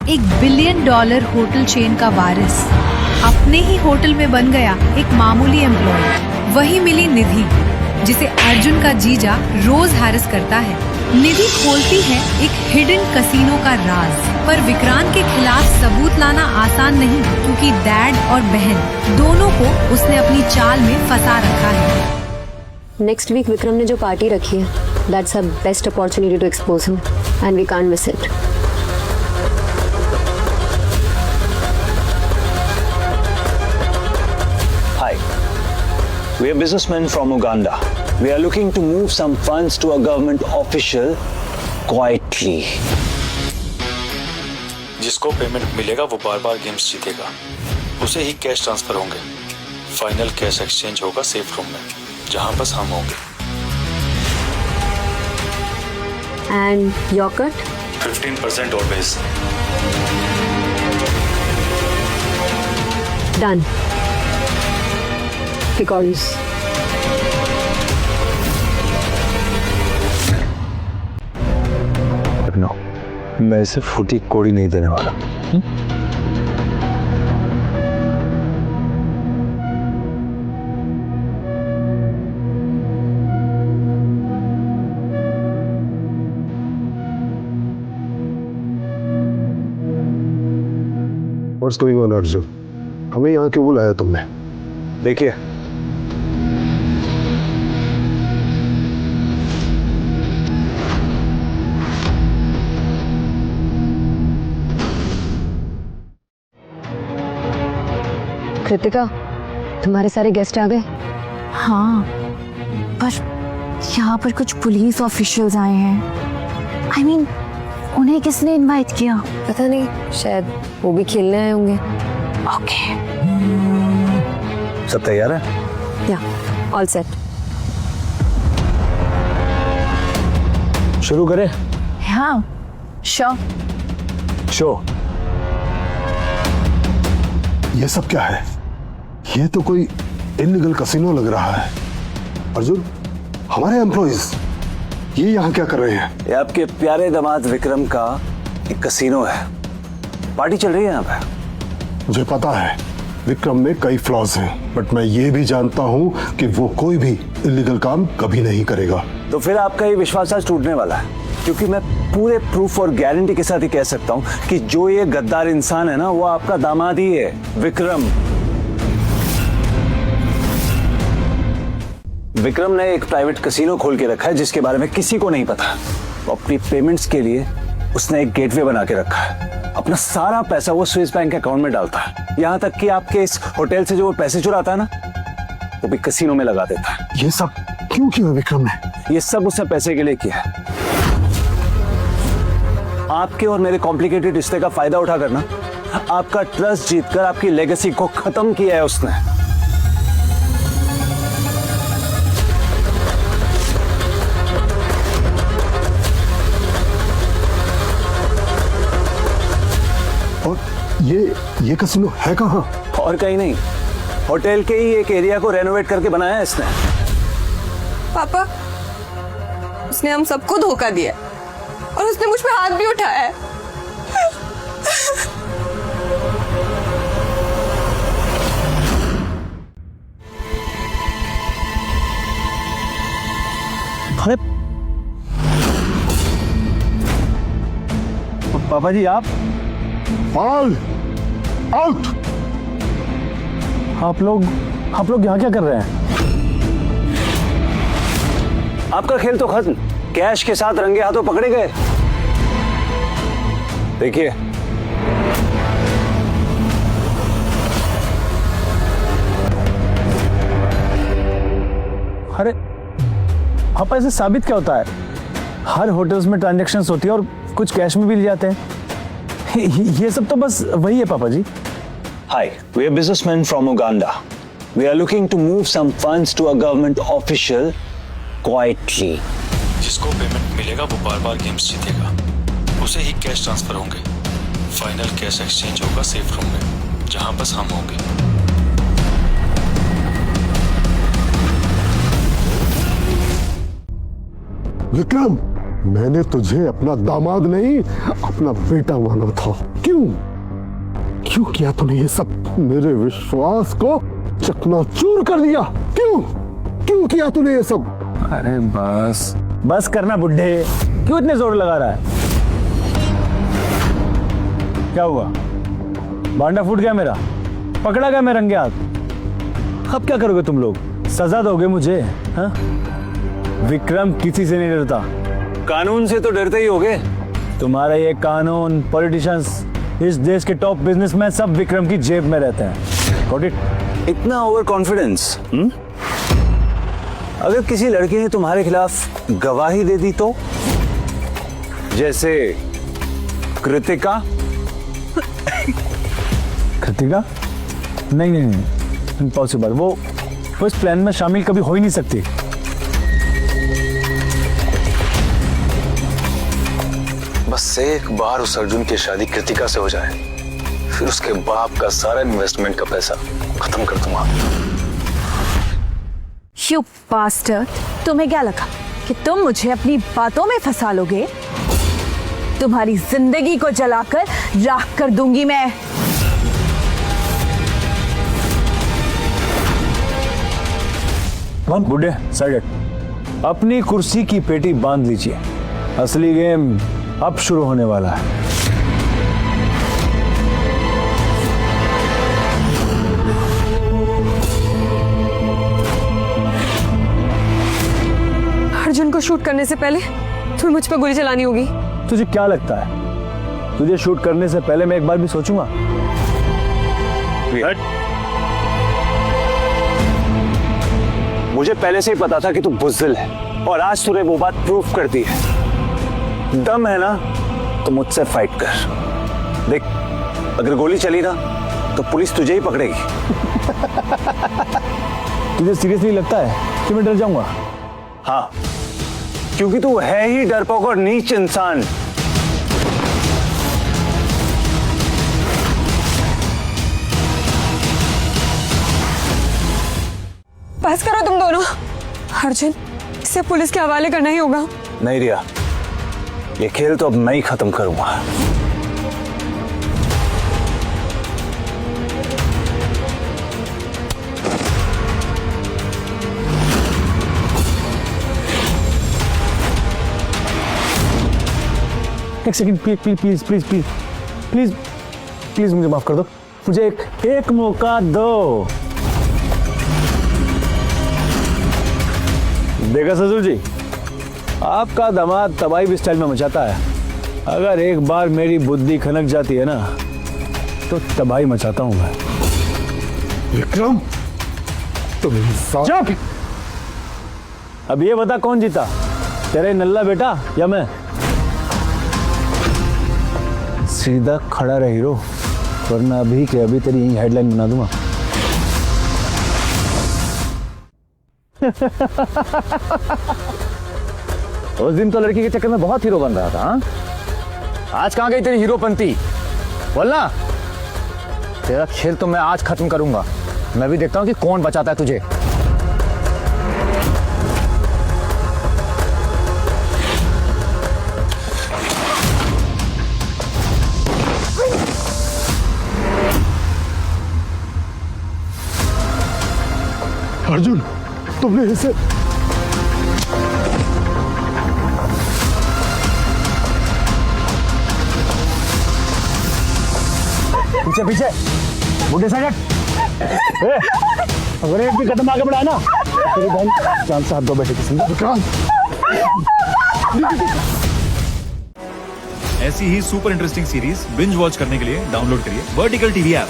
एक $1 billion hotel chain का वारिस अपने ही होटल में बन गया एक मामूली एम्प्लॉय। वही मिली निधि, जिसे अर्जुन का जीजा रोज हैरेस करता है। निधि खोलती है एक हिडन कसीनो का राज, पर विक्रांत के खिलाफ सबूत लाना आसान नहीं, क्योंकि डैड और बहन दोनों को उसने अपनी चाल में फंसा रखा है। नेक्स्ट वीक विक्रम ने जो पार्टी रखी है, that's a best opportunity to expose him and we can't miss it. Hi, we are businessmen from Uganda. We are looking to move some funds to a government official quietly. जिसको payment मिलेगा वो बार बार games जीतेगा, उसे ही cash transfer होंगे। Final cash exchange होगा सेफ रूम में, जहां बस हम होंगे। And your cut? 15% always. Done. Pickles. No, मैं इसे फूटी कोड़ी नहीं देने वाला। What's going on, Arjun? हमें यहाँ क्यों बुलाया तुमने? देखिए, कृतिका, तुम्हारे सारे गेस्ट आ गए? हाँ, पर यहाँ पर कुछ पुलिस ऑफिशियल्स आए हैं। I mean, उन्हें किसने इनवाइट किया? पता नहीं, शायद वो भी खेलने आए होंगे। ओके। सब तैयार है? या, ऑल सेट। शुरू करें? हाँ, श्योर। शो। ये सब क्या है? ये तो कोई इलीगल कसिनो लग रहा है। अर्जुन, हमारे एम्प्लॉइज ये यहाँ क्या कर रहे हैं? ये आपके प्यारे दामाद विक्रम का एक कसीनो है। पार्टी चल रही है यहाँ पे। मुझे पता है विक्रम में कई फ्लॉज हैं, बट मैं ये भी जानता हूँ कि वो कोई भी इलीगल काम कभी नहीं करेगा। तो फिर आपका ये विश्वास आज टूटने वाला है, क्योंकि मैं पूरे प्रूफ और गारंटी के साथ ही कह सकता हूँ कि जो ये गद्दार इंसान है ना, वो आपका दामाद ही है, विक्रम। विक्रम ने एक प्राइवेट कसीनो खोल के रखा है जिसके बारे में किसी को नहीं पता। वो अपनी पेमेंट्स के लिए उसने एक गेटवे बना के रखा है। अपना सारा पैसा वो स्विस बैंक के अकाउंट में डालता है, यहाँ तक कि आपके इस होटल से जो वो पैसे चुराता है ना, वो भी कसीनो में लगा देता है। ये सब क्यों किया विक्रम ने? ये सब उसने पैसे के लिए किया है। आपके और मेरे कॉम्प्लिकेटेड रिश्ते का फायदा उठाकर ना, आपका ट्रस्ट जीतकर आपकी लेगेसी को खत्म किया है उसने। और ये कसिनो है कहाँ? और कहीं नहीं, होटल के ही एक एरिया को रेनोवेट करके बनाया है इसने। पापा, उसने हम सबको धोखा दिया और उसने मुझ पे हाथ भी उठाया है। अरे पापा जी, आप आउट। आप लोग यहाँ क्या कर रहे हैं? आपका खेल तो खत्म, कैश के साथ रंगे हाथों पकड़े गए। देखिए, अरे पापा, ऐसे साबित क्या होता है? हर होटल्स में ट्रांजैक्शंस होती है और कुछ कैश में भी ले जाते हैं। ये सब तो बस वही है पापा जी। Hi, we are businessmen from Uganda. We are looking to move some funds to a government official quietly. जिसको पेमेंट मिलेगा वो बार बार गेम्स जीतेगा, उसे ही कैश ट्रांसफर होंगे। फाइनल कैश एक्सचेंज होगा सेफ रूम में, जहां बस हम होंगे। विक्रम, मैंने तुझे अपना दामाद नहीं अपना बेटा माना था। क्यों क्यों किया तूने ये सब? मेरे विश्वास को चकनाचूर कर दिया। क्यों क्यों किया तूने ये सब? अरे बस बस करना बुड्ढे, क्यों इतने जोर लगा रहा है? क्या हुआ? भांडा फूट गया मेरा? पकड़ा गया मैं रंगे हाथ? अब क्या करोगे तुम लोग? सजा दोगे मुझे? हाँ? विक्रम किसी से नहीं डरता। कानून से तो डरते ही होगे। तुम्हारा ये कानून, पॉलिटिशियंस, इस देश के टॉप बिजनेसमैन सब विक्रम की जेब में रहते हैं। Got it? इतना ओवर कॉन्फिडेंस? अगर किसी लड़की ने तुम्हारे खिलाफ गवाही दे दी तो? जैसे कृतिका? कृतिका? नहीं नहीं नहीं, इम्पॉसिबल। वो इस प्लान में शामिल कभी हो ही नहीं सकती। बस एक बार उस अर्जुन की शादी कृतिका से हो जाए, फिर उसके बाप का सारा इन्वेस्टमेंट का पैसा खत्म कर दूंगा। You bastard! तुम्हें क्या लगा कि तुम मुझे अपनी बातों में फंसा लोगे? तुम्हारी जिंदगी को जलाकर राख कर दूंगी मैं। बुढ़े साइड हट। अपनी कुर्सी की पेटी बांध लीजिए, असली गेम अब शुरू होने वाला है। अर्जुन को शूट करने से पहले तुम्हें मुझ पर गोली चलानी होगी। तुझे क्या लगता है तुझे शूट करने से पहले मैं एक बार भी सोचूंगा? मुझे पहले से ही पता था कि तू बुज़दिल है, और आज तूने वो बात प्रूफ कर दी है। दम है ना तो मुझसे फाइट कर। देख, अगर गोली चली ना तो पुलिस तुझे ही पकड़ेगी। तुझे सीरियसली लगता है कि मैं डर जाऊंगा? हाँ, क्योंकि तू है ही डरपोक और नीच इंसान। बस करो तुम दोनों। अर्जुन, इसे पुलिस के हवाले करना ही होगा। नहीं रिया, ये खेल तो अब मैं ही खत्म करूंगा। एक second, please please please please please please please मुझे माफ कर दो। मुझे एक मौका दो। देखा ससुर जी, आपका दामाद तबाही भी स्टाइल में मचाता है। अगर एक बार मेरी बुद्धि खनक जाती है ना तो तबाही मचाता हूं मैं। विक्रम, तुम इंसान। चुप! अब ये बता कौन जीता, तेरा नल्ला बेटा या मैं? सीधा खड़ा रह हीरो, वरना अभी के अभी तेरी यही हेडलाइन बना दूंगा। उस दिन तो लड़की के चक्कर में बहुत हीरो बन रहा था। हाँ? आज कहां गई तेरी हीरोपंती? बोलना। तेरा खेल तो मैं आज खत्म करूंगा। मैं भी देखता हूं कि कौन बचाता है तुझे। अर्जुन, तुमने इसे पीछे पीछे बुढ़े साइड। अगर एक भी कदम आगे बढ़ाया ना तेरी बहन जान से हाथ दो बैठे किसी। ऐसी ही super interesting series binge watch करने के लिए डाउनलोड करिए वर्टिकल टीवी ऐप।